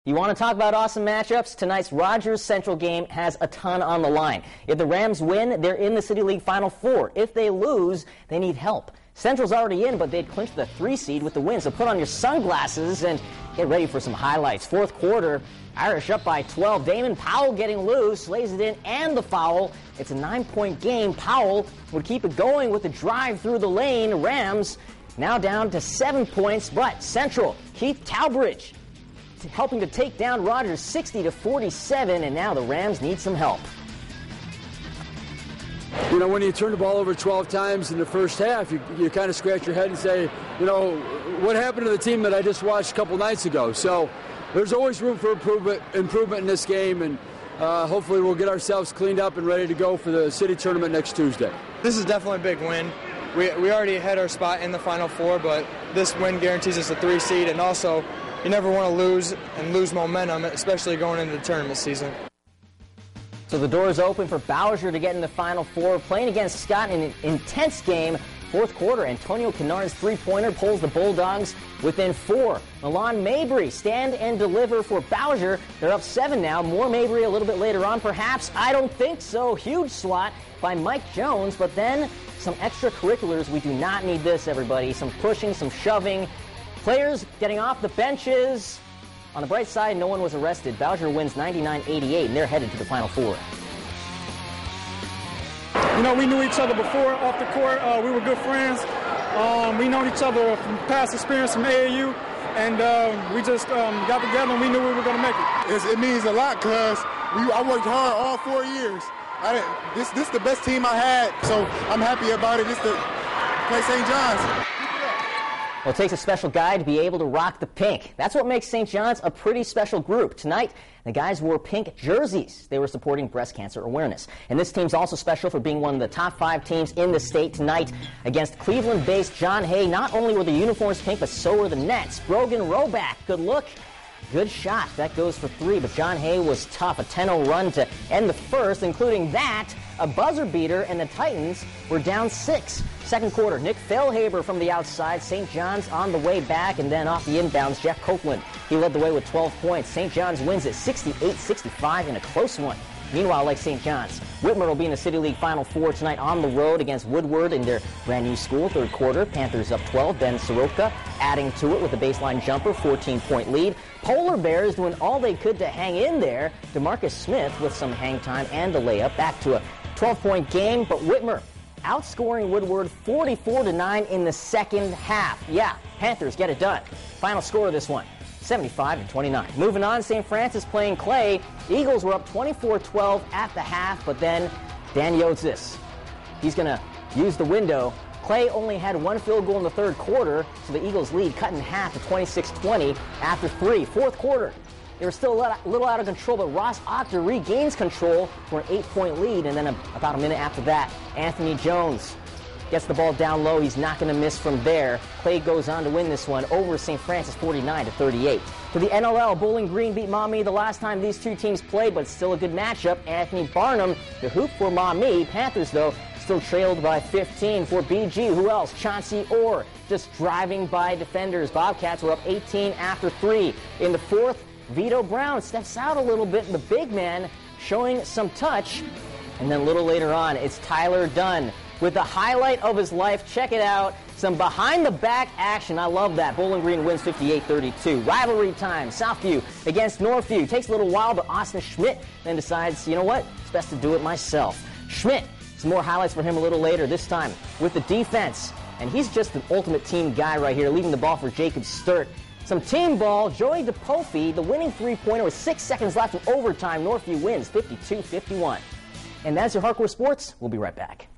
You want to talk about awesome matchups? Tonight's Rogers Central game has a ton on the line. If the Rams win, they're in the City League Final Four. If they lose, they need help. Central's already in, but they'd clinched the 3 seed with the win, so put on your sunglasses and get ready for some highlights. Fourth quarter, Irish up by 12. Damon Powell getting loose, lays it in, and the foul. It's a 9-point game. Powell would keep it going with the drive through the lane. Rams now down to 7 points, but Central, Keith Talbridge helping to take down Rogers 60-47, and now the Rams need some help. You know, when you turn the ball over 12 times in the first half, you kind of scratch your head and say, you know, what happened to the team that I just watched a couple nights ago? So there's always room for improvement in this game, and hopefully we'll get ourselves cleaned up and ready to go for the city tournament next Tuesday. This is definitely a big win. We already had our spot in the Final Four, but this win guarantees us a 3 seed, and also you never want to lose momentum, especially going into the tournament season. So the door is open for Bowsher to get in the Final Four, playing against Scott in an intense game. Fourth quarter, Antonio Kennard's three-pointer pulls the Bulldogs within 4. Milan Mabry stand and deliver for Bowsher. They're up 7 now. More Mabry a little bit later on, perhaps. I don't think so. Huge swat by Mike Jones, but then some extracurriculars. We do not need this, everybody. Some pushing, some shoving. Players getting off the benches. On the bright side, no one was arrested. Bowsher wins 99-88, and they're headed to the Final Four. You know, we knew each other before off the court. We were good friends. We known each other from past experience from AAU, and we just got together and we knew we were going to make it. It means a lot because I worked hard all 4 years. This is the best team I had, so I'm happy about it. This to play St. John's. Well, it takes a special guy to be able to rock the pink. That's what makes St. John's a pretty special group. Tonight, the guys wore pink jerseys. They were supporting breast cancer awareness. And this team's also special for being one of the top 5 teams in the state tonight against Cleveland-based John Hay. Not only were the uniforms pink, but so were the nets. Brogan Roback, good look. Good shot. That goes for 3, but John Hay was tough. A 10-0 run to end the first, including that, a buzzer beater, and the Titans were down 6. Second quarter, Nick Fellhaber from the outside. St. John's on the way back, and then off the inbounds, Jeff Copeland. He led the way with 12 points. St. John's wins it 68-65 in a close one. Meanwhile, like St. John's, Whitmer will be in the City League Final Four tonight on the road against Woodward in their brand new school. Third quarter, Panthers up 12. Ben Soroka adding to it with a baseline jumper, 14-point lead. Polar Bears doing all they could to hang in there. DeMarcus Smith with some hang time and a layup. Back to a 12-point game, but Whitmer outscoring Woodward 44-9 in the second half. Yeah, Panthers get it done. Final score of this one, 75-29. Moving on, St. Francis playing Clay. Eagles were up 24-12 at the half, but then Dan Yotzis, he's going to use the window. Clay only had 1 field goal in the third quarter, so the Eagles' lead cut in half to 26-20 after 3. Fourth quarter, they were still a little out of control, but Ross Octor regains control for an 8-point lead, and then about a minute after that, Anthony Jones gets the ball down low. He's not going to miss from there. Clay goes on to win this one over St. Francis 49-38. To the NLL, Bowling Green beat Maumee the last time these two teams played, but still a good matchup. Anthony Barnum, the hoop for Maumee. Panthers, though, still trailed by 15 for BG. Who else? Chauncey Orr just driving by defenders. Bobcats were up 18 after 3. In the fourth, Vito Brown steps out a little bit, the big man showing some touch. And then a little later on, it's Tyler Dunn with the highlight of his life. Check it out. Some behind-the-back action. I love that. Bowling Green wins 58-32. Rivalry time. Southview against Northview. Takes a little while, but Austin Schmidt then decides, you know what? It's best to do it myself. Schmidt, some more highlights for him a little later, this time with the defense. And he's just an ultimate team guy right here, leading the ball for Jacob Sturt. Some team ball. Joey DePofi, the winning three-pointer with 6 seconds left in overtime. Northview wins 52-51. And that's your Hardcore Sports. We'll be right back.